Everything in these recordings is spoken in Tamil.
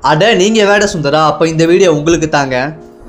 அட நீங்கள் வேட சுந்தரா, அப்போ இந்த வீடியோ உங்களுக்கு தாங்க.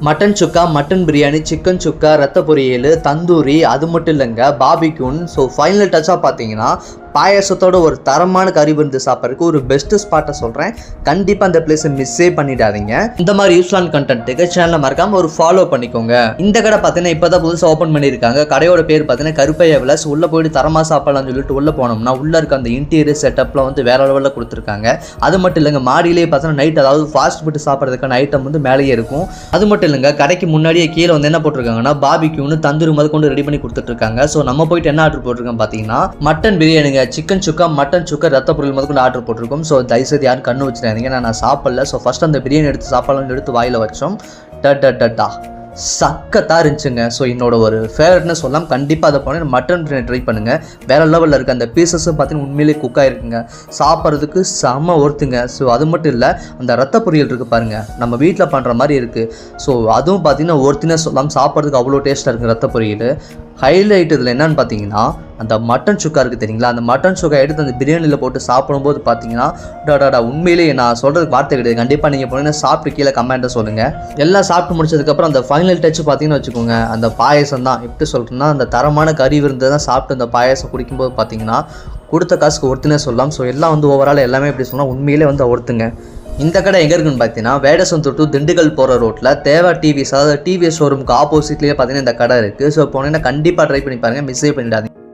மட்டன் சுக்கா, மட்டன் பிரியாணி, சிக்கன் சுக்கா, ரத்த பொரியல், தந்தூரி, அது மட்டும் இல்லைங்க பாபிக்யூன். ஸோ ஃபைனல் டச்சாக பார்த்தீங்கன்னா பாயாசத்தோட ஒரு தரமான கறி விருந்து சாப்பிட்றதுக்கு ஒரு பெஸ்ட்டு ஸ்பாட்டை சொல்கிறேன். கண்டிப்பாக அந்த பிளேஸை மிஸ்ஸே பண்ணிடாதீங்க. இந்த மாதிரி யூஸ்ஃபுல்லான கண்டென்ட்டுக்கு சேனலை மறக்காமல் ஒரு ஃபாலோ பண்ணிக்கோங்க. இந்த கடை பார்த்தீங்கன்னா இப்போ தான் புதுசாக ஓப்பன் பண்ணியிருக்காங்க. கடையோட பேர் பார்த்தீங்கன்னா கருப்பையா விலாஸ். உள்ளே போயிட்டு தரமாக சாப்பிடலாம்னு சொல்லிட்டு உள்ளே போனோம்னா உள்ளே இருக்க அந்த இன்டீரியர் செட்டப்பில் வந்து வேற லெவலில் கொடுத்துருக்காங்க. அது மட்டும் இல்லைங்க, மாடியிலேயே பார்த்தீங்கன்னா நைட் அதாவது ஃபாஸ்ட் ஃபுட் சாப்பிட்றதுக்கான ஐட்டம் வந்து மேலேயே இருக்கும். அது மட்டும் இல்லைங்க, கடைக்கு முன்னாடியே கீழே வந்து என்ன போட்டிருக்காங்கன்னா பாபிக்யூன்னு தந்தூரி முதல் கொண்டு ரெடி பண்ணி கொடுத்துட்ருக்காங்க. ஸோ நம்ம போயிட்டு என்ன ஆர்டர் போட்டிருக்கோம் பார்த்தீங்கன்னா மட்டன் பிரியாணிங்க, சிக்கன் சுக்கா, மட்டன் சுக்கா, ரத்த பொரியல் முதல் ஆர்டர் போட்டிருக்கோம். ஸோ தயவுசெய்து யாரும் கண்ணு வச்சுருந்தீங்க, நான் சாப்பிடல. ஸோ ஃபஸ்ட் அந்த பிரியாணி எடுத்து சாப்பிடலாம்னு எடுத்து வாயில் வச்சோம். டா சக்கத்தாக இருந்துச்சுங்க. ஸோ என்னோட ஒரு ஃபேவரட்னு சொல்லலாம். கண்டிப்பாக அதை போனால் மட்டன் பிரியாணி ட்ரை பண்ணுங்கள். வேறு லெவலில் இருக்குது. அந்த பீசஸும் பார்த்தீங்கன்னா உண்மையிலே குக் ஆகிருக்குங்க. சாப்பிட்றதுக்கு செம்ம ஒர்த்துங்க. ஸோ அது மட்டும் இல்லை, அந்த ரத்த பொரியல் இருக்குது பாருங்கள், நம்ம வீட்டில் பண்ணுற மாதிரி இருக்குது. ஸோ அதுவும் பார்த்தீங்கன்னா ஒர்த்துனே சொல்லலாம். சாப்பிட்றதுக்கு அவ்வளோ டேஸ்ட்டாக இருக்குது ரத்த பொரியல். ஹைலைட் இதில் என்னன்னு பார்த்தீங்கன்னா அந்த மட்டன் சுக்கா இருக்குது தெரியுங்களா, அந்த மட்டன் சுக்கா எடுத்து அந்த பிரியாணியில் போட்டு சாப்பிடும்போது பார்த்தீங்கன்னா டாடா உண்மையிலேயே நான் சொல்கிறதுக்கு வார்த்தை கிடையாது. கண்டிப்பாக நீங்கள் போனீங்கன்னா சாப்பிட்டு கீழே கமெண்ட்டை சொல்லுங்கள். எல்லாம் சாப்பிட்டு முடிச்சதுக்கப்புறம் அந்த ஃபைனல் டச் பார்த்தீங்கன்னு வச்சுக்கோங்க, அந்த பாயசம் தான். எப்படி சொல்கிறேன்னா அந்த தரமான கறி விருந்து தான் சாப்பிட்டு அந்த பாயசம் குடிக்கும்போது பார்த்தீங்கன்னா கொடுத்த காசுக்கு ஒருத்துனே சொல்லலாம். ஸோ எல்லாம் வந்து ஓவரால் எல்லாமே எப்படி சொன்னால் உண்மையிலே வந்து ஒருத்துங்க. இந்த கடை எங்கே இருக்குன்னு பார்த்தீங்கன்னா வேடசந்தூர் டு திண்டுக்கல் போகிற ரோட்டில் தேவா டிவிஎஸ், அதாவது டிவிஎஸ் ஷோரூமுக்கு ஆப்போசிட்லேயே பார்த்தீங்கன்னா இந்த கடை இருக்குது. ஸோ போனீங்கன்னா கண்டிப்பாக ட்ரை பண்ணி பாருங்கள், மிஸ்ஸே பண்ணிடாதீங்க.